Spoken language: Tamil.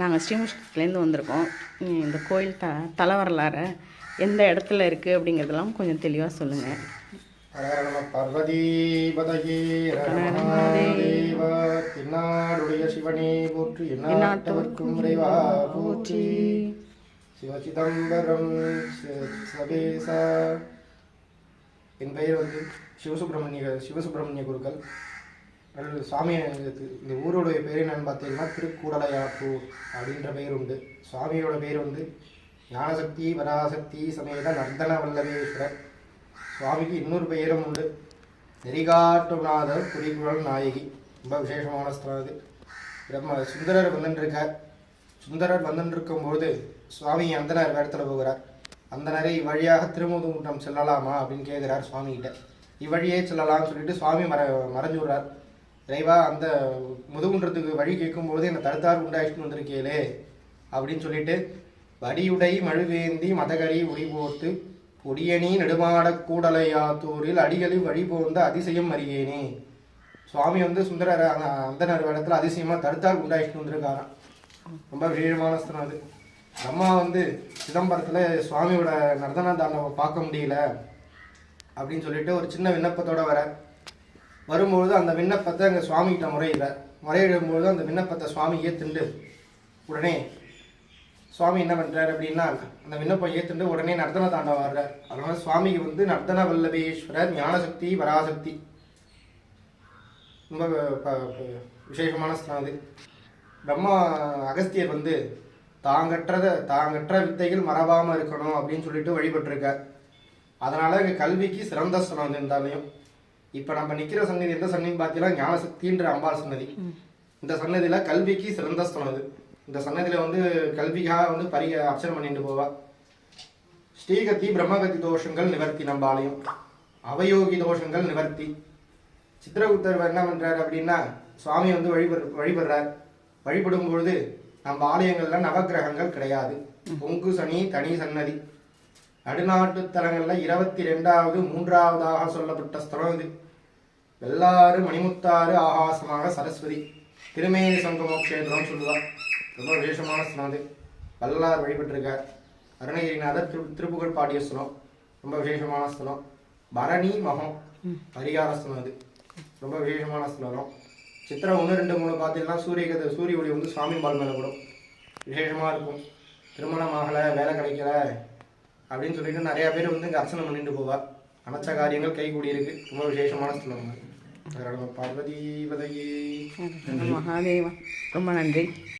நாங்கள் ஸ்ரீமுஷ்கத்துலேருந்து வந்திருக்கோம். இந்த கோயில் தல வரலாறு எந்த இடத்துல இருக்குது அப்படிங்கிறதெல்லாம் கொஞ்சம் தெளிவாக சொல்லுங்கள். பார்வதிபதையே தென்னாடுடைய சிவனே போற்றி, எந்நாட்டவர்க்கும் இறைவா போற்றி. சிவசிதம்பரம் சபேசா. என் பெயர் வந்து சிவசுப்பிரமணிய குருக்கள். சுவாமி இந்த ஊருடைய பேர் என்னன்னு பார்த்தீங்கன்னா திருக்கூடலையாப்பூர் அப்படின்ற பெயர் உண்டு. சுவாமியோட பேர் வந்து ஞானசக்தி பராசக்தி சமேத நர்தன வல்லவேஸ்வரர். சுவாமிக்கு இன்னொரு பெயரும் உண்டு, நெறிகாட்டுநாதர் குறிக்குழல் நாயகி. ரொம்ப விசேஷமான ஸ்தலம் அது. சுந்தரர் வந்துருக்கார். சுந்தரர் வந்துருக்கும்போது சுவாமி அந்தனர் இடத்துல போகிறார். அந்தனரை இவ்வழியாக திருமுதுகுன்றம் செல்லலாமா அப்படின்னு கேட்குறார் சுவாமிகிட்ட. இவ்வழியே செல்லலாம்னு சொல்லிட்டு சுவாமி மறைஞ்சு விடுறார். இறைவா, அந்த முதுகுன்றத்துக்கு வழி கேட்கும்போது என்னை தடுத்தார் உண்டாயிட்டு வந்திருக்கேளே அப்படின்னு சொல்லிட்டு, வடியுடை மழுவேந்தி மதகரி ஒளி போர்த்து பொடியணி நெடுமாட கூடலையாத்தூரில் அடிகளில் வழி போந்த அதிசயம் அறியேனே. சுவாமி வந்து சுந்தரர் அந்தனர் இடத்துல அதிசயமாக தடுத்தார் உண்டாயிட்டு வந்திருக்காராம். ரொம்ப விசேஷமான ஸ்தலம் அது. அம்மா வந்து சிதம்பரத்தில் சுவாமியோட நர்தன தாண்டவ பார்க்க முடியல அப்படின்னு சொல்லிட்டு ஒரு சின்ன விண்ணப்பத்தோட வரும்பொழுது அந்த விண்ணப்பத்தை அங்கே சுவாமிகிட்ட முறையிடும்போது அந்த விண்ணப்பத்தை சுவாமி ஏற்றுண்டு உடனே சுவாமி என்ன பண்ணுறாரு அப்படின்னா, அந்த விண்ணப்பம் ஏற்றுண்டு உடனே நர்தன தாண்டவம் வர்றார். அதனால சுவாமிக்கு வந்து நர்தன வல்லபேஸ்வரர் ஞானசக்தி பராசக்தி. ரொம்ப விசேஷமான ஸ்தலம் அது. பிரம்மா அகஸ்தியர் வந்து தாங்கற்ற வித்தைகள் மறவாமல் இருக்கணும் அப்படின்னு சொல்லிட்டு வழிபட்டிருக்கார். அதனால இங்கே கல்விக்கு சிறந்த ஸ்தலம் இருந்தாலையும். இப்போ நம்ம நிற்கிற சன்னதி எந்த சன்னதின்னு பார்த்தீங்கன்னா ஞானசக்தின்ற அம்பாள் சன்னதி. இந்த சன்னதியில் கல்விக்கு சிறந்த ஸ்தலம் அது. இந்த சன்னதியில் வந்து கல்விக்காக வந்து அர்ச்சனை பண்ணிட்டு போவா. ஸ்ரீகத்தி பிரம்மகத்தி தோஷங்கள் நிவர்த்தி நம்ம ஆலயம். அவயோகி தோஷங்கள் நிவர்த்தி. சித்திரகுப்தர் என்ன பண்ணுறாரு அப்படின்னா, சுவாமி வந்து வழிபடுறார். வழிபடும் பொழுது நம்ம ஆலயங்களில் நவகிரகங்கள் கிடையாது. பொங்கு சனி தனி சன்னதி. நடுநாட்டு தலங்களில் 22வது 3வதாக சொல்லப்பட்ட ஸ்தலம் இது. வெள்ளாறு மணிமுத்தாறு ஆகாசமாக சரஸ்வதி திருமேனி சங்கமோக்ஷேத்திரம் சொல்லுவார். ரொம்ப விசேஷமான ஸ்தலம் அது. வல்லார் வழிபட்டிருக்கார். அருணகிரிநாதர் திருப்புகழ் பாடிய ஸ்தலம். ரொம்ப விசேஷமான ஸ்தலம். பரணி மகம் பரிகார ஸ்தலம் அது. ரொம்ப விசேஷமான ஸ்தலம். சித்திரம் 1, 2, 3 பார்த்தீங்கன்னா சூரிய ஒளி வந்து சுவாமி பால் மேலே கூடும். விசேஷமாக இருக்கும். திருமணமாகலை, வேலை கிடைக்கல அப்படின்னு சொல்லிட்டு நிறைய பேர் வந்து இங்கே அர்ச்சனை பண்ணிட்டு போவார். அனைச்ச காரியங்கள் கைகூடி இருக்கு. ரொம்ப விசேஷமான ஸ்தலம். பார்வதி பதையே மகாதேவா. ரொம்ப நன்றி.